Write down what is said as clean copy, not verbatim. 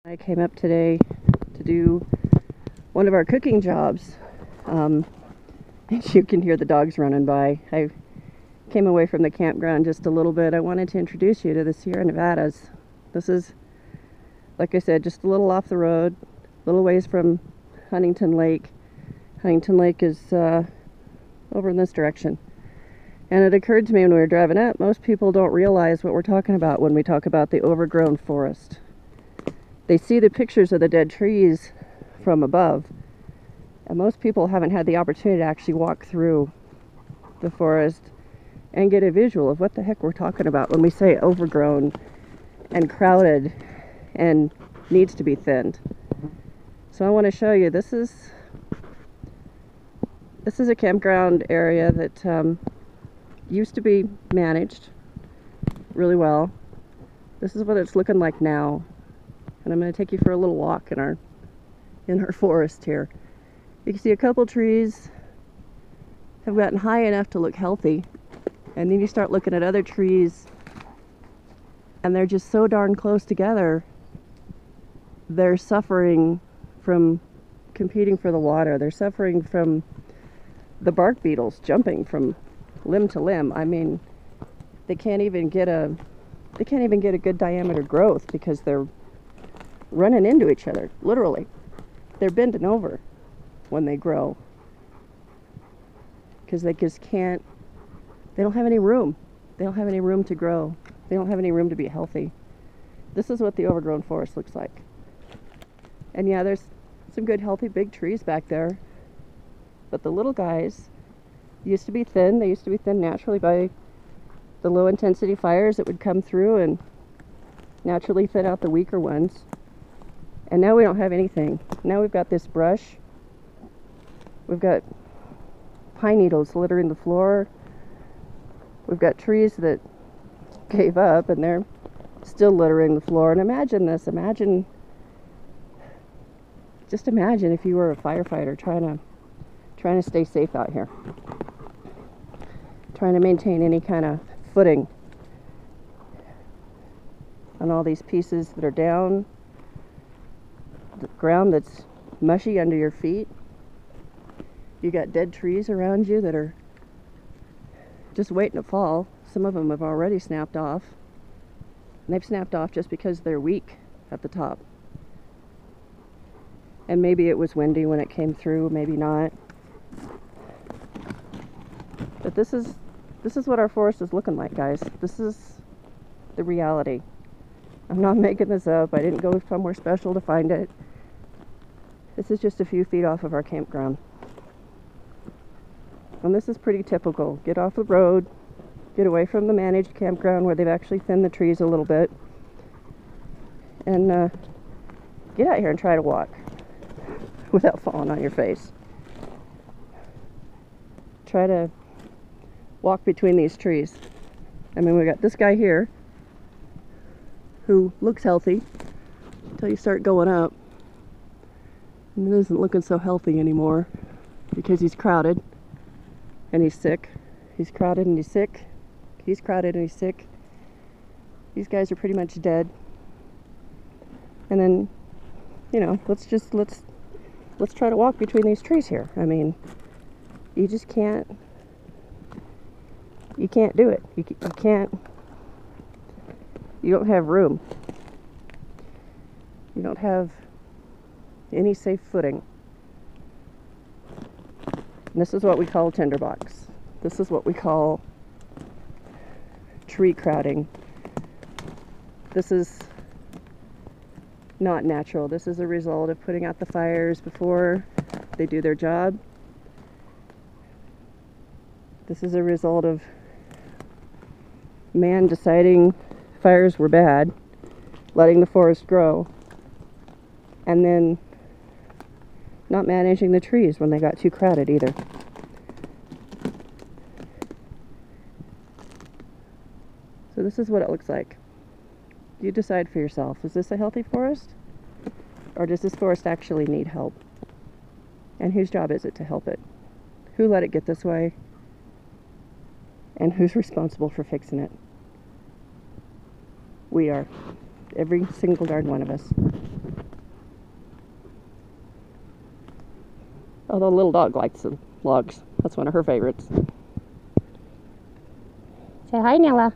I came up today to do one of our cooking jobs. And you can hear the dogs running by. I came away from the campground just a little bit. I wanted to introduce you to the Sierra Nevadas. This is, like I said, just a little off the road, a little ways from Huntington Lake. Huntington Lake is over in this direction. And it occurred to me when we were driving up, most people don't realize what we're talking about when we talk about the overgrown forest. They see the pictures of the dead trees from above, and most people haven't had the opportunity to actually walk through the forest and get a visual of what the heck we're talking about when we say overgrown and crowded and needs to be thinned. So I want to show you, this is a campground area that used to be managed really well. This is what it's looking like now. And I'm going to take you for a little walk in our forest here. You can see a couple trees have gotten high enough to look healthy, and then you start looking at other trees and they're just so darn close together, they're suffering from competing for the water. They're suffering from the bark beetles jumping from limb to limb. I mean, they can't even get a good diameter growth because they're running into each other, literally. They're bending over when they grow because they just can't, they don't have any room. They don't have any room to grow. They don't have any room to be healthy. This is what the overgrown forest looks like. And yeah, there's some good healthy big trees back there, but the little guys used to be thin. They used to be thin naturally by the low intensity fires that would come through and naturally thin out the weaker ones. And now we don't have anything. Now we've got this brush. We've got pine needles littering the floor. We've got trees that gave up and they're still littering the floor. And imagine this. Just imagine if you were a firefighter trying to stay safe out here. Trying to maintain any kind of footing on all these pieces that are down. The ground that's mushy under your feet. You got dead trees around you that are just waiting to fall. Some of them have already snapped off. And they've snapped off just because they're weak at the top. And maybe it was windy when it came through, maybe not. But this is what our forest is looking like, guys. This is the reality. I'm not making this up. I didn't go somewhere special to find it. This is just a few feet off of our campground. And this is pretty typical. Get off the road, get away from the managed campground where they've actually thinned the trees a little bit, and get out here and try to walk without falling on your face. Try to walk between these trees. I mean, we got this guy here who looks healthy until you start going up. And it isn't looking so healthy anymore because he's crowded and he's sick. He's crowded and he's sick. He's crowded and he's sick. These guys are pretty much dead. And then, you know, let's try to walk between these trees here. I mean, you just can't do it. You can't, you don't have room. You don't have any safe footing. And this is what we call tinderbox. This is what we call tree crowding. This is not natural. This is a result of putting out the fires before they do their job. This is a result of man deciding fires were bad, letting the forest grow, and then not managing the trees when they got too crowded either. So this is what it looks like. You decide for yourself. Is this a healthy forest? Or does this forest actually need help? And whose job is it to help it? Who let it get this way? And who's responsible for fixing it? We are. Every single darn one of us. Although the little dog likes the logs. That's one of her favorites. Say hi, Nella.